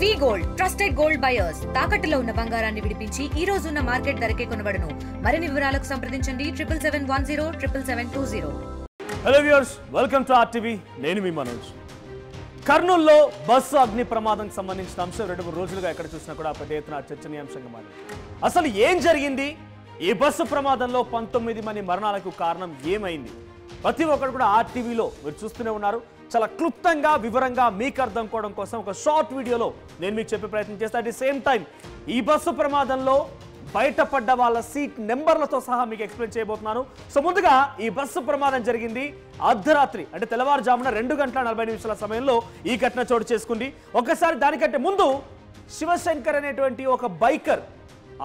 వి gold trusted gold buyers తాకట్టులో ఉన్న బంగారాన్ని విడిపించి ఈ రోజు ఉన్న మార్కెట్ ధరకే కొనబడును. మరిన్ని వివరాలకు సంప్రదించండి 77107720. Hello viewers, welcome to RTV. నేను మీ మనోజ్. కర్నూలులో బస్సు అగ్ని ప్రమాదానికి సంబంధించిన అంశం 2-3 రోజులుగా ఎక్కడ చూసినా కూడా పెద్ద ఎత్తున చర్చనీయాంశంగా మారింది. అసలు ఏం జరిగింది? ఈ బస్సు ప్రమాదంలో 19 మంది మరణాలకు కారణం ఏమైంది? ప్రతి ఒక్కరు కూడా ఆర్టీవీలో మీరు చూస్తూనే ఉన్నారు. చాలా క్లుప్తంగా వివరంగా మీకు అర్థం కావడం కోసం ఒక షార్ట్ వీడియోలో నేను మీకు చెప్పే ప్రయత్నం చేస్తాను. అట్ ది సేమ్ టైం ఈ బస్సు ప్రమాదంలో బయటపడ్డ వాళ్ళ సీట్ నెంబర్లతో సహా మీకు ఎక్స్ప్లెయిన్ చేయబోతున్నాను. సో ముందుగా ఈ బస్సు ప్రమాదం జరిగింది అర్ధరాత్రి, అంటే తెల్లవారుజామున 2:40 సమయంలో ఈ ఘటన చోటు చేసుకుంది. ఒకసారి దానికంటే ముందు శివశంకర్ అనేటువంటి ఒక బైకర్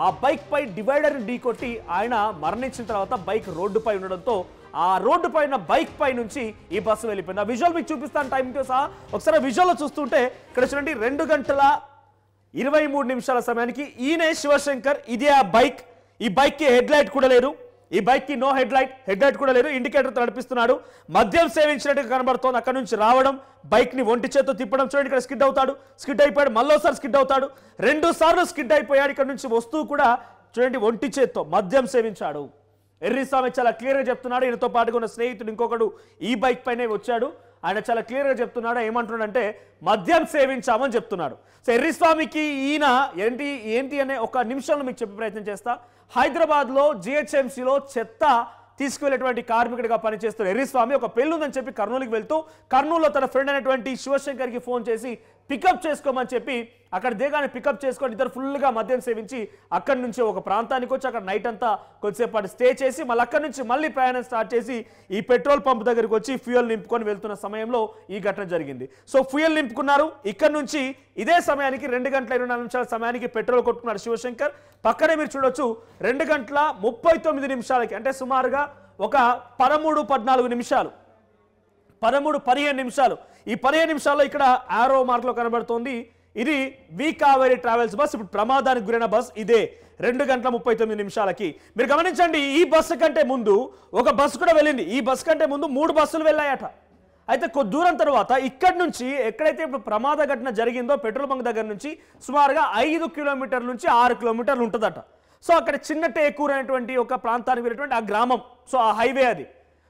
ఆ బైక్ పై డివైడర్ ఢీకొట్టి ఆయన మరణించిన తర్వాత బైక్ రోడ్డుపై ఉండడంతో ఆ రోడ్డు పైన బైక్ పై నుంచి ఈ బస్సు వెళ్ళిపోయింది. ఆ విజువల్ మీకు చూపిస్తాను టైంతో సహా. ఒకసారి విజువల్లో చూస్తుంటే ఇక్కడ చూడండి, 2:23 సమయానికి ఈయనే శివశంకర్, ఇదే ఆ బైక్. ఈ బైక్ కి హెడ్ లైట్ కూడా లేదు, ఈ బైక్ కి నో హెడ్ లైట్ కూడా లేదు. ఇండికేటర్ నడిపిస్తున్నాడు, మద్యం సేవించినట్టుగా కనబడుతోంది. అక్కడ నుంచి రావడం, బైక్ ని ఒంటి చేత్తో తిప్పడం. చూడండి, ఇక్కడ స్కిడ్ అయిపోయాడు, మళ్ళోసారి స్కిడ్ అవుతాడు, 2 సార్లు స్కిడ్ అయిపోయాడు. ఇక్కడ నుంచి వస్తూ కూడా చూడండి, ఒంటి చేత్తో మద్యం సేవించాడు. ఎర్రిస్వామి చాలా క్లియర్గా చెప్తున్నాడు. ఈయనతో పాటుగా ఉన్న స్నేహితుడు ఇంకొకడు ఈ బైక్ పైనే వచ్చాడు. ఆయన చాలా క్లియర్గా చెప్తున్నాడు. ఏమంటున్నాడంటే మద్యం సేవించామని చెప్తున్నాడు. సో ఎర్రిస్వామికి ఈయన ఏంటి అనే ఒక నిమిషంలో మీకు చెప్పే ప్రయత్నం చేస్తా. హైదరాబాద్లో జిహెచ్ఎంసీలో చెత్త తీసుకువెళ్ళేటువంటి కార్మికుడిగా పనిచేస్తున్న ఎర్రిస్వామి ఒక పెళ్లి ఉందని చెప్పి కర్నూలుకి వెళ్తూ కర్నూలులో తన ఫ్రెండ్ అయినటువంటి శివశంకర్కి ఫోన్ చేసి పికప్ చేసుకోమని చెప్పి అక్కడ దిగానే పికప్ చేసుకొని ఇద్దరు ఫుల్గా మద్యం సేవించి అక్కడి నుంచి ఒక ప్రాంతానికి వచ్చి అక్కడ నైట్ అంతా కొద్దిసేపు స్టే చేసి మళ్ళీ అక్కడి నుంచి మళ్ళీ ప్రయాణం స్టార్ట్ చేసి ఈ పెట్రోల్ పంప్ దగ్గరికి వచ్చి ఫ్యూయల్ నింపుకొని వెళ్తున్న సమయంలో ఈ ఘటన జరిగింది. సో ఫ్యూయల్ నింపుకున్నారు. ఇక్కడ నుంచి ఇదే సమయానికి 2:24 సమయానికి పెట్రోల్ కొట్టుకున్నాడు శివశంకర్. పక్కనే మీరు చూడొచ్చు 2:39 అంటే సుమారుగా ఒక 13-14 నిమిషాలు, 13-15 నిమిషాలు. ఈ 15 నిమిషాల్లో ఇక్కడ ఆరో మార్క్ లో కనబడుతోంది. ఇది వి కావేరీ ట్రావెల్స్ బస్. ఇప్పుడు ప్రమాదానికి గురైన బస్ ఇదే. 2:39 మీరు గమనించండి, ఈ బస్సు కంటే ముందు ఒక బస్సు కూడా వెళ్ళింది. ఈ బస్సు కంటే ముందు 3 బస్సులు వెళ్ళాయట. అయితే కొద్ది దూరం తర్వాత ఇక్కడి నుంచి ఎక్కడైతే ఇప్పుడు ప్రమాద ఘటన జరిగిందో పెట్రోల్ బంక్ దగ్గర నుంచి సుమారుగా 5 కిలోమీటర్ల నుంచి 6 కిలోమీటర్లు ఉంటుందట. సో అక్కడ చిన్న టేకూరు అనేటువంటి ఒక ప్రాంతానికి వెళ్ళేటువంటి ఆ గ్రామం, సో ఆ హైవే అది.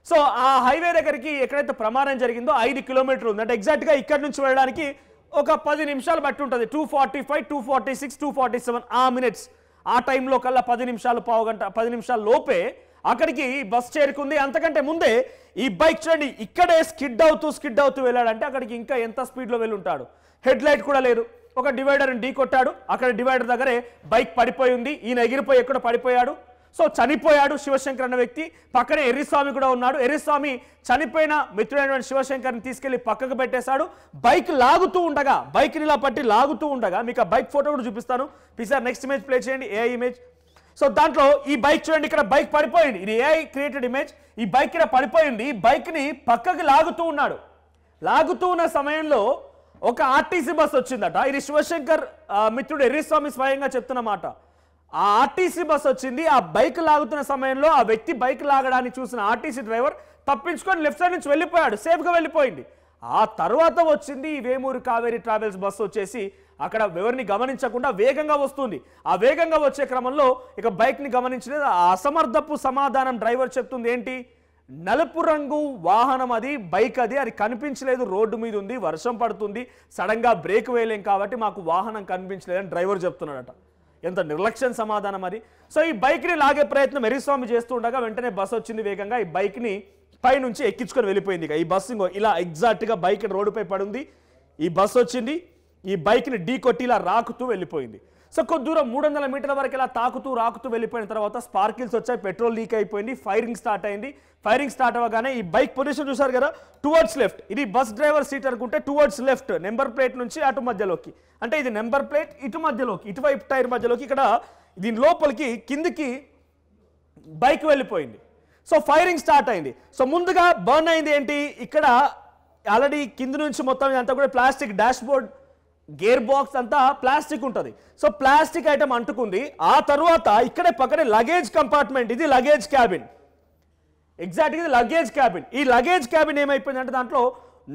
సో ఆ హైవే దగ్గరికి ఎక్కడైతే ప్రమాదం జరిగిందో 5 కిలోమీటర్లు ఉంది. అంటే ఎగ్జాక్ట్గా ఇక్కడ నుంచి వెళ్ళడానికి ఒక 10 నిమిషాలు బట్టి ఉంటుంది. 2:45, 2:46, 2:47 ఆ మినిట్స్. ఆ టైంలో కల్లా 10 నిమిషాలు, పావుగంట 10 నిమిషాల లోపే అక్కడికి బస్ చేరుకుంది. అంతకంటే ముందే ఈ బైక్ చూడండి, ఇక్కడే స్కిడ్ అవుతూ వెళ్ళాడంటే అక్కడికి ఇంకా ఎంత స్పీడ్లో వెళ్ళి ఉంటాడు. హెడ్ లైట్ కూడా లేదు. ఒక డివైడర్ని ఢీ కొట్టాడు. అక్కడ డివైడర్ దగ్గరే బైక్ పడిపోయి ఉంది. ఈయన ఎగిరిపోయి ఎక్కడ పడిపోయాడు. సో చనిపోయాడు శివశంకర్ అనే వ్యక్తి. పక్కనే ఎర్రిస్వామి కూడా ఉన్నాడు. ఎర్రిస్వామి చనిపోయిన మిత్రుడైనటువంటి శివశంకర్ని తీసుకెళ్లి పక్కకు పెట్టేశాడు. బైక్ లాగుతూ ఉండగా, బైక్ ఇలా పట్టి లాగుతూ ఉండగా మీకు ఆ బైక్ ఫోటో కూడా చూపిస్తాను. ప్లీజ్ నెక్స్ట్ ఇమేజ్ ప్లే చేయండి, ఏఐ ఇమేజ్. సో దాంట్లో ఈ బైక్ చూడండి, ఇక్కడ బైక్ పడిపోయింది. ఇది ఏఐ క్రియేటెడ్ ఇమేజ్. ఈ బైక్ ఇక్కడ పడిపోయింది. ఈ బైక్ని పక్కకి లాగుతూ ఉన్నాడు. లాగుతూ ఉన్న సమయంలో ఒక ఆర్టీసీ బస్ వచ్చిందట. ఇది శివశంకర్ మిత్రుడు ఎర్రిస్వామి స్వయంగా చెప్తున్న మాట. ఆ ఆర్టీసీ బస్ వచ్చింది. ఆ బైక్ లాగుతున్న సమయంలో ఆ వ్యక్తి బైక్ లాగడానికి చూసిన ఆర్టీసీ డ్రైవర్ తప్పించుకొని లెఫ్ట్ సైడ్ నుంచి వెళ్ళిపోయాడు, సేఫ్గా వెళ్ళిపోయింది. ఆ తర్వాత వచ్చింది ఈ వేమూరు కావేరీ ట్రావెల్స్ బస్సు వచ్చేసి అక్కడ ఎవరిని గమనించకుండా వేగంగా వస్తుంది. ఆ వేగంగా వచ్చే క్రమంలో ఇక బైక్ని గమనించలేదు. ఆ అసమర్థపు సమాధానం డ్రైవర్ చెప్తుంది ఏంటి, నలుపు రంగు వాహనం అది, బైక్ అది కనిపించలేదు, రోడ్డు మీద ఉంది, వర్షం పడుతుంది, సడన్గా బ్రేక్ వేయలేం కాబట్టి మాకు వాహనం కనిపించలేదని డ్రైవర్ చెప్తున్నాడట. ఎంత నిర్లక్ష్యం సమాధానం అది. సో ఈ బైక్ని లాగే ప్రయత్నం ఎర్రిస్వామి చేస్తూ ఉండగా వెంటనే బస్సు వచ్చింది వేగంగా. ఈ బైక్ని పైనుంచి ఎక్కించుకొని వెళ్ళిపోయింది. ఈ బస్సు ఇంకో ఇలా ఎగ్జాక్ట్గా బైక్ రోడ్డుపై పడింది. ఈ బస్సు వచ్చింది, ఈ బైక్ని ఢీ కొట్టి ఇలా రాకుతూ వెళ్ళిపోయింది. సో కొద్ది దూరం 300 మీటర్ల వరకు ఇలా రాకుతూ వెళ్ళిపోయిన తర్వాత స్పార్కిల్స్ వచ్చాయి, పెట్రోల్ లీక్ అయిపోయింది, ఫైరింగ్ స్టార్ట్ అయింది. ఫైరింగ్ స్టార్ట్ అవ్వగానే ఈ బైక్ పొజిషన్ చూసారు కదా, టువర్డ్స్ లెఫ్ట్. ఇది బస్ డ్రైవర్ సీట్ అనుకుంటే టువర్డ్స్ లెఫ్ట్, నెంబర్ ప్లేట్ నుంచి అటు మధ్యలోకి, అంటే ఇది నెంబర్ ప్లేట్ ఇటు మధ్యలోకి, ఇటువైపు టైర్ మధ్యలోకి, ఇక్కడ దీని లోపలికి కిందికి బైక్ వెళ్ళిపోయింది. సో ఫైరింగ్ స్టార్ట్ అయింది. సో ముందుగా బర్న్ అయింది ఏంటి, ఇక్కడ ఆల్రెడీ కింది నుంచి మొత్తం అంతా కూడా plastic, dash board, gear box అంతా ప్లాస్టిక్ ఉంటుంది. సో ప్లాస్టిక్ ఐటమ్ అంటుకుంది. ఆ తర్వాత ఇక్కడే పక్కనే లగేజ్ కంపార్ట్మెంట్, ఇది లగేజ్ క్యాబిన్. ఎగ్జాక్ట్గా ఇది లగేజ్ క్యాబిన్. ఈ లగేజ్ క్యాబిన్ ఏమైపోయిందంటే దాంట్లో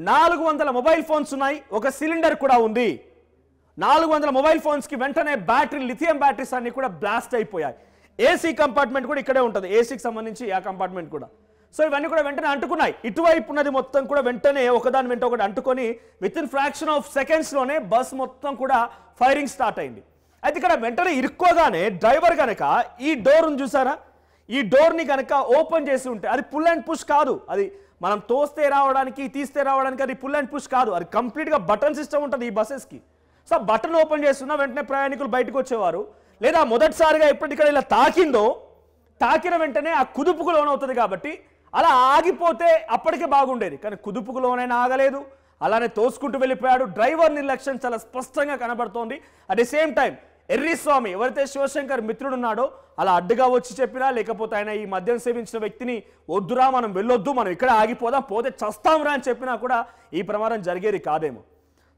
400 మొబైల్ ఫోన్స్ ఉన్నాయి, ఒక సిలిండర్ కూడా ఉంది. 400 మొబైల్ ఫోన్స్కి వెంటనే బ్యాటరీ లిథియం బ్యాటరీస్ అన్ని కూడా బ్లాస్ట్ అయిపోయాయి. ఏసీ కంపార్ట్మెంట్ కూడా ఇక్కడే ఉంటుంది, ఏసీకి సంబంధించి ఆ కంపార్ట్మెంట్ కూడా. సో ఇవన్నీ కూడా వెంటనే అంటుకున్నాయి. ఇటువైపు ఉన్నది మొత్తం కూడా వెంటనే ఒకదాని వెంట ఒకటి అంటుకొని విత్ ఇన్ ఫ్రాక్షన్ ఆఫ్ సెకండ్స్లోనే బస్ మొత్తం కూడా ఫైరింగ్ స్టార్ట్ అయింది. అయితే ఇక్కడ వెంటనే ఇరుక్కోగానే డ్రైవర్ కనుక ఈ డోర్ని చూసారా, ఈ డోర్ని కనుక ఓపెన్ చేసి ఉంటే అది పుల్ అండ్ పుష్ కాదు, అది మనం తోస్తే రావడానికి తీస్తే రావడానికి అది పుల్ అండ్ పుష్ కాదు, అది కంప్లీట్గా బటన్ సిస్టమ్ ఉంటుంది ఈ బస్సెస్కి. సో బటన్ ఓపెన్ చేస్తున్నా వెంటనే ప్రయాణికులు బయటకు వచ్చేవారు. లేదా మొదటిసారిగా ఎప్పటికక్కడ ఇలా తాకిన వెంటనే ఆ కుదుపుకు లోనవుతుంది కాబట్టి అలా ఆగిపోతే అప్పటికే బాగుండేది. కానీ కుదుపుకు లోనైనా ఆగలేదు, అలానే తోసుకుంటూ వెళ్ళిపోయాడు. డ్రైవర్ నిర్లక్ష్యం చాలా స్పష్టంగా కనబడుతోంది. At the same time Erriswamy ఎవరైతే శివశంకర్ మిత్రుడు ఉన్నాడో అలా అడ్డుగా వచ్చి చెప్పినా, లేకపోతే ఆయన ఈ మద్యం సేవించిన వ్యక్తిని వద్దురా మనం వెళ్ళొద్దు, మనం ఇక్కడ ఆగిపోదాం, పోతే చస్తాంరా అని చెప్పినా కూడా ఈ ప్రమాదం జరిగేది కాదేమో.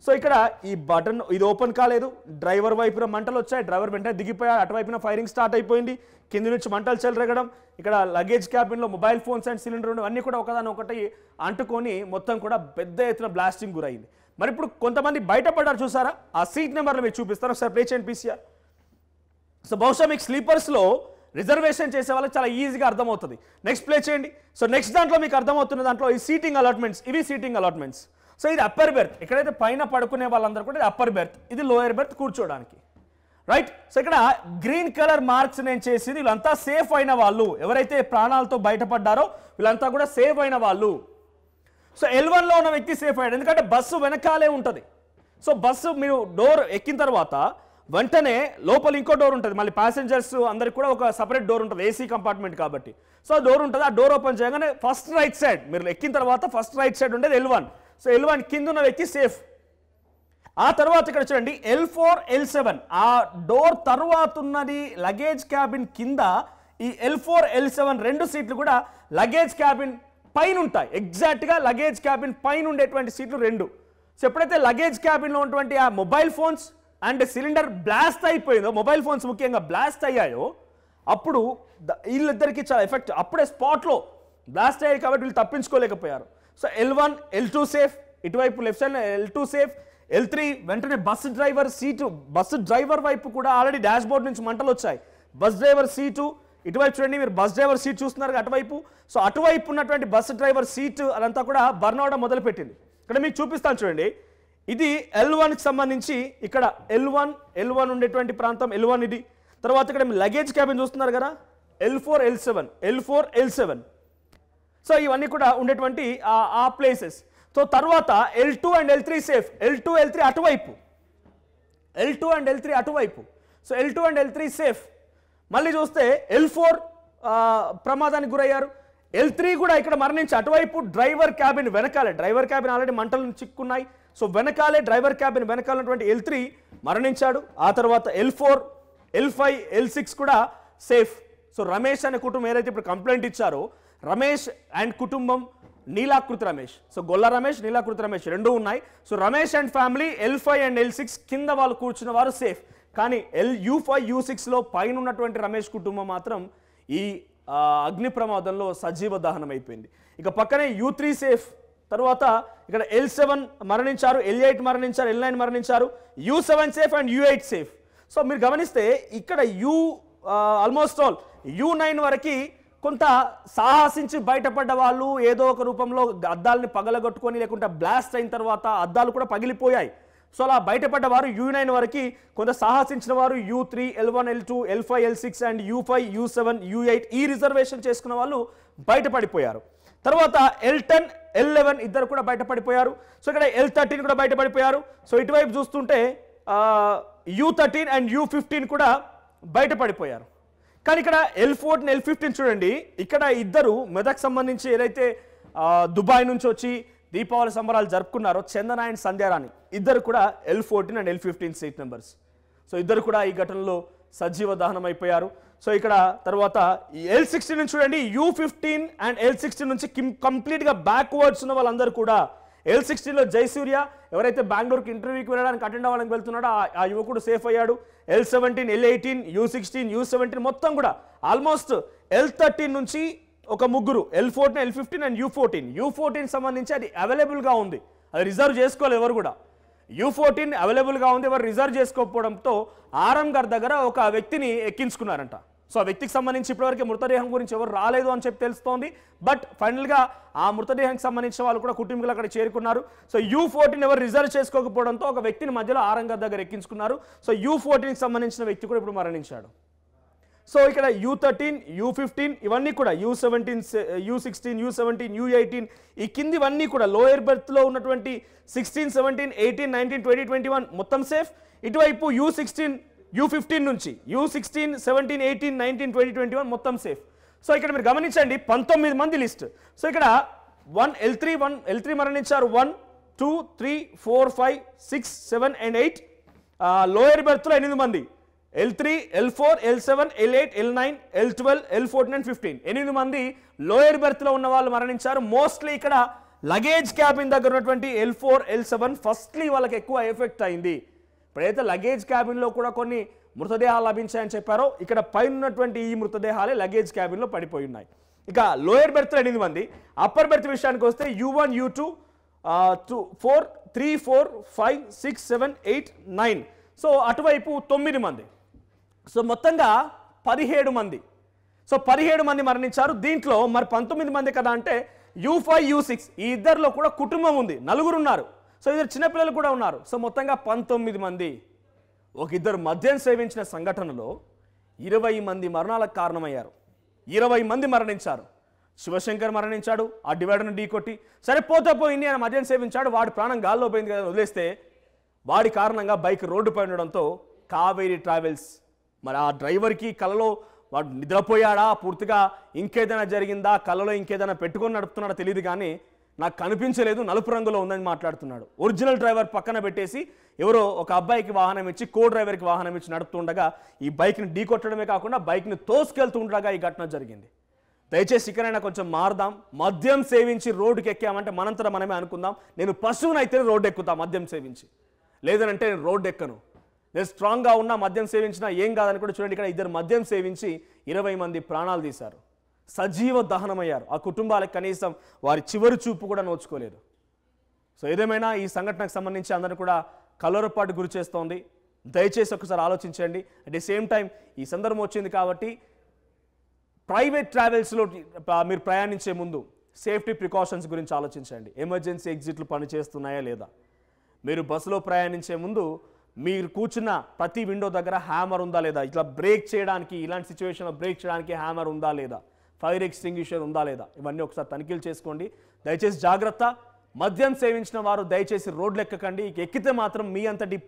సో ఇక్కడ ఈ బటన్ ఇది ఓపెన్ కాలేదు, డ్రైవర్ వైపున మంటలు వచ్చాయి, డ్రైవర్ వెంటనే దిగిపోయాడు, అటువైపున ఫైరింగ్ స్టార్ట్ అయిపోయింది, కింది నుంచి మంటలు చెలరగడం, ఇక్కడ లగేజ్ క్యాబిన్లో మొబైల్ ఫోన్స్ అండ్ సిలిండర్ అన్నీ కూడా ఒకదాని ఒకటి అంటుకొని మొత్తం కూడా పెద్ద ఎత్తున బ్లాస్టింగ్ గురైంది. మరి ఇప్పుడు కొంతమంది బయటపడ్డారు చూసారా, ఆ సీట్ నెంబర్లు మీకు చూపిస్తారు ఒకసారి ప్లే చేయండి పీసీఆర్. సో బహుశా మీకు స్లీపర్స్లో రిజర్వేషన్ చేసే వాళ్ళకి చాలా ఈజీగా అర్థమవుతుంది. నెక్స్ట్ ప్లే చేయండి. సో నెక్స్ట్ దాంట్లో మీకు అర్థమవుతున్న దాంట్లో ఈ సీటింగ్ అలాట్మెంట్స్, ఇవి సీటింగ్ అలాట్మెంట్స్. సో ఇది అప్పర్ బెర్త్, ఎక్కడైతే పైన పడుకునే వాళ్ళందరూ కూడా ఇది అప్పర్ బెర్త్, ఇది లోయర్ బెర్త్ కూర్చోడానికి, రైట్. సో ఇక్కడ గ్రీన్ కలర్ మార్క్స్ నేను చేసింది వీళ్ళంతా సేఫ్ అయిన వాళ్ళు, ఎవరైతే ప్రాణాలతో బయటపడ్డారో వీళ్ళంతా కూడా సేఫ్ అయిన వాళ్ళు. సో L1లో ఉన్న వ్యక్తి సేఫ్ అయ్యాడు, ఎందుకంటే బస్సు వెనకాలే ఉంటుంది. సో బస్సు మీరు డోర్ ఎక్కిన తర్వాత వెంటనే లోపల ఇంకో డోర్ ఉంటుంది, మళ్ళీ ప్యాసింజర్స్ అందరికి కూడా ఒక సపరేట్ డోర్ ఉంటుంది, ఏసీ కంపార్ట్మెంట్ కాబట్టి. సో డోర్ ఉంటుంది, ఆ డోర్ ఓపెన్ చేయగానే ఫస్ట్ రైట్ సైడ్ మీరు ఎక్కిన తర్వాత ఫస్ట్ రైట్ సైడ్ ఉండేది L1. సో L1 కింద ఉన్న వ్యక్తి సేఫ్. ఆ తర్వాత ఇక్కడ చూడండి L4 L7, ఆ డోర్ తర్వాత ఉన్నది లగేజ్ క్యాబిన్ కింద. ఈ L4 L7 రెండు సీట్లు కూడా లగేజ్ క్యాబిన్ పైన ఉంటాయి, ఎగ్జాక్ట్గా లగేజ్ క్యాబిన్ పైన ఉండేటువంటి సీట్లు రెండు. సో ఎప్పుడైతే లగేజ్ క్యాబిన్లో ఉన్నటువంటి ఆ mobile phones and cylinder blast అయిపోయిందో, మొబైల్ ఫోన్స్ ముఖ్యంగా బ్లాస్ట్ అయ్యాయో, అప్పుడు వీళ్ళిద్దరికి చాలా ఎఫెక్ట్, అప్పుడే స్పాట్లో బ్లాస్ట్ అయ్యాయి కాబట్టి వీళ్ళు తప్పించుకోలేకపోయారు. సో L1 L2 సేఫ్, ఇటువైపు left side L2 safe. L3 వెంటనే bus driver seat, bus driver వైపు కూడా ఆల్రెడీ డాష్ బోర్డ్ నుంచి మంటలు వచ్చాయి. బస్ డ్రైవర్ సీటు ఇటువైపు చూడండి, మీరు బస్ డ్రైవర్ సీట్ చూస్తున్నారు అటువైపు. సో అటువైపు ఉన్నటువంటి బస్సు డ్రైవర్ సీటు అదంతా కూడా బర్న్ అవడం మొదలుపెట్టింది. ఇక్కడ మీకు చూపిస్తాను చూడండి, ఇది L1కి సంబంధించి ఇక్కడ L1 ఉండేటువంటి ప్రాంతం L1 ఇది. తర్వాత ఇక్కడ లగేజ్ క్యాబిన్ చూస్తున్నారు కదా L4 L7. సో ఇవన్నీ కూడా ఉండేటువంటి ఆ ప్లేసెస్. సో తర్వాత L2 and L3 safe, L2 L3 అటువైపు, so L2 and L3 safe. మళ్ళీ చూస్తే L4 ప్రమాదానికి గురయ్యారు, L3 కూడా ఇక్కడ మరణించి అటువైపు డ్రైవర్ క్యాబిన్ వెనకాలే, డ్రైవర్ క్యాబిన్ ఆల్రెడీ మంటలు చిక్కున్నాయి, సో వెనకాలే డ్రైవర్ క్యాబిన్ వెనకాల ఉన్నటువంటి L3 మరణించాడు. ఆ తర్వాత L4 L5 L6 కూడా సేఫ్. సో రమేష్ అనే కుటుంబం ఏదైతే ఇప్పుడు కంప్లైంట్ ఇచ్చారో, రమేష్ అండ్ కుటుంబం నీలాకృతి రమేష్, సో గొల్ల రమేష్ నీలాకృతి రమేష్ రెండు ఉన్నాయి. So Ramesh and family L5 and L6 కింద వాళ్ళు కూర్చున్న వారు సేఫ్. కానీ U5 U6లో పైన ఉన్నటువంటి రమేష్ కుటుంబం మాత్రం ఈ అగ్ని ప్రమాదంలో సజీవ దహనం అయిపోయింది. ఇక పక్కనే U3 సేఫ్. తర్వాత ఇక్కడ L7 మరణించారు, L8 మరణించారు, L9 మరణించారు, U7 safe and U8 safe. So మీరు గమనిస్తే ఇక్కడ ఆల్మోస్ట్ ఆల్ U9 వరకు కొంత సాహసించి బయటపడ్డ వాళ్ళు ఏదో ఒక రూపంలో అద్దాలని పగలగొట్టుకొని, లేకుంటే బ్లాస్ట్ అయిన తర్వాత అద్దాలు కూడా పగిలిపోయాయి. సో అలా బయటపడ్డ వారు U9 వరకు కొంత సాహసించిన వారు U3 L1 L2 L5 L6 and U5 U7 U8 ఈ రిజర్వేషన్ చేసుకున్న వాళ్ళు బయటపడిపోయారు. తర్వాత L10 L11 ఇద్దరు కూడా బయటపడిపోయారు. సో ఇక్కడ L13 కూడా బయటపడిపోయారు. సో ఇటువైపు చూస్తుంటే U13 అండ్ U15 కూడా బయటపడిపోయారు. కానీ ఇక్కడ L14 L15 చూడండి, ఇక్కడ ఇద్దరు మెదక్ సంబంధించి ఏదైతే దుబాయ్ నుంచి వచ్చి దీపావళి సంబరాలు జరుపుకున్నారో చందన అండ్ సంధ్యారాణి, ఇద్దరు కూడా L14 and L15 seat numbers. So ఇద్దరు కూడా ఈ ఘటనలో సజీవ దహనం అయిపోయారు. సో ఇక్కడ తర్వాత L16 నుంచి చూడండి, U15 అండ్ L16 నుంచి కంప్లీట్గా బ్యాక్వర్డ్స్ ఉన్న వాళ్ళందరూ కూడా. L16లో జయసూర్య ఎవరైతే బెంగళూరుకి ఇంటర్వ్యూకి వెళ్ళడానికి అటెండ్ అవ్వడానికి వెళ్తున్నాడో ఆ యువకుడు సేఫ్ అయ్యాడు. L17 L18 U16 U17 మొత్తం కూడా ఆల్మోస్ట్ L13 నుంచి ఒక ముగ్గురు, L14 L15 అండ్ U14 సంబంధించి అది అవైలబుల్గా ఉంది, అది రిజర్వ్ చేసుకోవాలి ఎవరు కూడా. U14 అవైలబుల్గా ఉంది, ఎవరు రిజర్వ్ చేసుకోకపోవడంతో ఆరంగర్ దగ్గర ఒక వ్యక్తిని ఎక్కించుకున్నారంట. సో ఆ వ్యక్తికి సంబంధించి ఇప్పటివరకు మృతదేహం గురించి ఎవరు రాలేదు అని చెప్పి తెలుస్తోంది. బట్ ఫైనల్గా ఆ మృతదేహానికి సంబంధించిన వాళ్ళు కూడా కుటుంబీకులు అక్కడ చేరుకున్నారు. సో U14 ఎవరు రిజర్వ్ చేసుకోకపోవడంతో ఒక వ్యక్తిని మధ్యలో ఆరంగర్ దగ్గర ఎక్కించుకున్నారు. సో U14కి సంబంధించిన వ్యక్తి కూడా ఇప్పుడు మరణించాడు. సో ఇక్కడ U13, U15 ఇవన్నీ కూడా U17, U16, U17, U18 ఈ కిందివన్నీ కూడా లోయర్ బెర్త్లో ఉన్నటువంటి 16, 17, 18, 19, 20, 21 మొత్తం సేఫ్. ఇటువైపు U15 నుంచి U16, 17, 18, 19, 20, 21 మొత్తం సేఫ్. సో ఇక్కడ మీరు గమనించండి 19 మంది లిస్ట్. సో ఇక్కడ L3 మరణించారు. 1, 2, 3, 4, 5, 6, 7 and 8. లోయర్ బెర్త్లో 8 మంది. L3, L4, L7, L8, L9, L12, L14 and 15 8 మంది లోయర్ బెర్త్లో ఉన్న వాళ్ళు మరణించారు. మోస్ట్లీ ఇక్కడ లగేజ్ క్యాబిన్ దగ్గర ఉన్నటువంటి L4, L7 ఫస్ట్లీ వాళ్ళకి ఎక్కువ ఎఫెక్ట్ అయింది. ఇప్పుడైతే లగేజ్ క్యాబిన్లో కూడా కొన్ని మృతదేహాలు లభించాయని చెప్పారో ఇక్కడ పైన ఉన్నటువంటి ఈ మృతదేహాలే లగేజ్ క్యాబిన్లో పడిపోయి ఉన్నాయి. ఇక లోయర్ బెర్త్లో 8 మంది. అప్పర్ బెర్త్ విషయానికి వస్తే U1, U2, 4, 3, 4, 5, 6, 7, 8, 9. సో అటువైపు 9 మంది. సో మొత్తంగా 17 మంది. సో 17 మంది మరణించారు. దీంట్లో మరి 19 మంది కదా అంటే U5, U6 ఈ ఇద్దరిలో కూడా కుటుంబం ఉంది, 4 ఉన్నారు. సో ఇద్దరు చిన్నపిల్లలు కూడా ఉన్నారు. సో మొత్తంగా 19 మంది. ఒక ఇద్దరు మద్యం సేవించిన సంఘటనలో 20 మంది మరణాలకు కారణమయ్యారు. 20 మంది మరణించారు. శివశంకర్ మరణించాడు ఆ డివైడర్ను ఢీకొట్టి. సరే పోతే పోయింది, ఆయన మద్యం సేవించాడు, వాడి ప్రాణం గాల్లో పోయింది కదా వదిలేస్తే వాడి కారణంగా బైక్ రోడ్డుపై ఉండడంతో కావేరీ ట్రావెల్స్ మరి ఆ డ్రైవర్కి కలలో వాడు నిద్రపోయాడా, పూర్తిగా ఇంకేదైనా జరిగిందా, కలలో ఇంకేదైనా పెట్టుకొని నడుపుతున్నాడో తెలియదు కానీ నాకు కనిపించలేదు, నలుపు రంగులో ఉందని మాట్లాడుతున్నాడు. ఒరిజినల్ డ్రైవర్ పక్కన పెట్టేసి ఎవరో ఒక అబ్బాయికి వాహనం ఇచ్చి కో డ్రైవర్కి వాహనం ఇచ్చి నడుపుతుండగా ఈ బైక్ని ఢీకొట్టడమే కాకుండా బైక్ని తోసుకెళ్తూ ఉండగా ఈ ఘటన జరిగింది. దయచేసి ఇక్కడైనా కొంచెం మారుదాం. మద్యం సేవించి రోడ్డుకి ఎక్కామంటే మనంతట మనమే అనుకుందాం. నేను పశువునైతే రోడ్డు ఎక్కుతా మద్యం సేవించి, లేదనంటే నేను రోడ్డు ఎక్కను. నేను స్ట్రాంగ్గా ఉన్నా మద్యం సేవించినా ఏం కాదని కూడా చూడండి. ఇక్కడ ఇద్దరు మద్యం సేవించి 20 మంది ప్రాణాలు తీశారు, సజీవ దహనమయ్యారు. ఆ కుటుంబాలకు కనీసం వారి చివరి చూపు కూడా నోచుకోలేదు. సో ఏదేమైనా ఈ సంఘటనకు సంబంధించి అందరూ కూడా కలవరపాటు గురి చేస్తోంది. దయచేసి ఒకసారి ఆలోచించండి. అట్ ది సేమ్ టైం ఈ సందర్భం వచ్చింది కాబట్టి ప్రైవేట్ ట్రావెల్స్లో మీరు ప్రయాణించే ముందు సేఫ్టీ ప్రికాషన్స్ గురించి ఆలోచించండి. ఎమర్జెన్సీ ఎగ్జిట్లు పనిచేస్తున్నాయా లేదా. మీరు బస్సులో ప్రయాణించే ముందు మీరు కూర్చున్న ప్రతి విండో దగ్గర హ్యామర్ ఉందా లేదా, ఇట్లా బ్రేక్ చేయడానికి, ఇలాంటి సిచ్యువేషన్లో బ్రేక్ చేయడానికి హ్యామర్ ఉందా లేదా, ఫైర్ ఎక్స్టింగ్విషర్ ఉందా లేదా, ఇవన్నీ ఒకసారి తనిఖీలు చేసుకోండి. దయచేసి జాగ్రత్త. మద్యం సేవించిన వారు దయచేసి రోడ్లు ఎక్కకండి. ఎక్కితే మాత్రం మీ అంతటి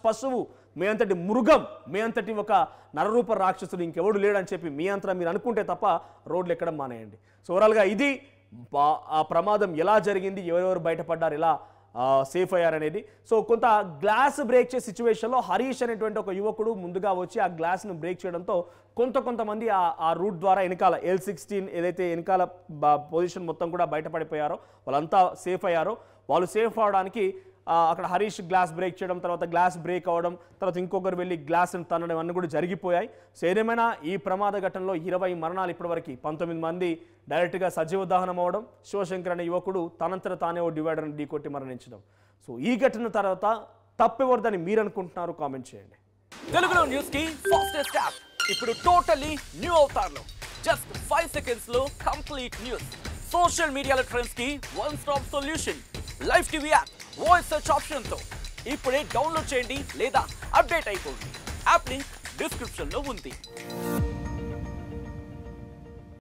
పశువు, మీ అంతటి మృగం, మీ అంతటి ఒక నరరూప రాక్షసుడు ఇంకెవడు లేడని చెప్పి మీ అంతా మీరు అనుకుంటే తప్ప రోడ్లు ఎక్కడం మానేయండి. సో ఓవరాల్గా ఇది ఆ ప్రమాదం ఎలా జరిగింది, ఎవరెవరు బయటపడ్డారు, ఎలా సేఫ్ అయ్యారనేది. సో కొంత గ్లాస్ బ్రేక్ చేసే సిచ్యువేషన్లో హరీష్ అనేటువంటి ఒక యువకుడు ముందుగా వచ్చి ఆ గ్లాస్ను బ్రేక్ చేయడంతో కొంతమంది ఆ రూట్ ద్వారా వెనకాల L16 ఏదైతే వెనకాల పొజిషన్ మొత్తం కూడా బయటపడిపోయారో వాళ్ళంతా సేఫ్ అయ్యారో. వాళ్ళు సేఫ్ అవడానికి అక్కడ హరీష్ గ్లాస్ బ్రేక్ చేయడం, తర్వాత గ్లాస్ బ్రేక్ అవ్వడం, తర్వాత ఇంకొకరు వెళ్ళి గ్లాస్ని తన్నడం అన్నీ కూడా జరిగిపోయాయి. సో ఏదేమైనా ఈ ప్రమాద ఘటనలో 20 మరణాలు ఇప్పటివరకు, 19 మంది డైరెక్ట్గా సజీవ దహనం అవ్వడం, శివశంకర్ అనే యువకుడు తనంతట తానే ఓ డివైడర్ని ఢీకొట్టి మరణించడం. సో ఈ ఘటన తర్వాత తప్పెవరిదని మీరు అనుకుంటున్నారు కామెంట్ చేయండి. తెలుగులో న్యూస్ కి ఫాస్టెస్ట్ యాప్ ఇప్పుడు టోటల్లీ న్యూ అవతార్లో జస్ట్ 5 సెకండ్స్ లో కంప్లీట్ న్యూస్. సోషల్ మీడియాలో ట్రెండ్స్ కి one stop solution. Live TV app voice search option తో ఇప్పుడే డౌన్లోడ్ చేయండి లేదా అప్డేట్ అయిపోండి. యాప్ లింక్ డిస్క్రిప్షన్ లో ఉంది.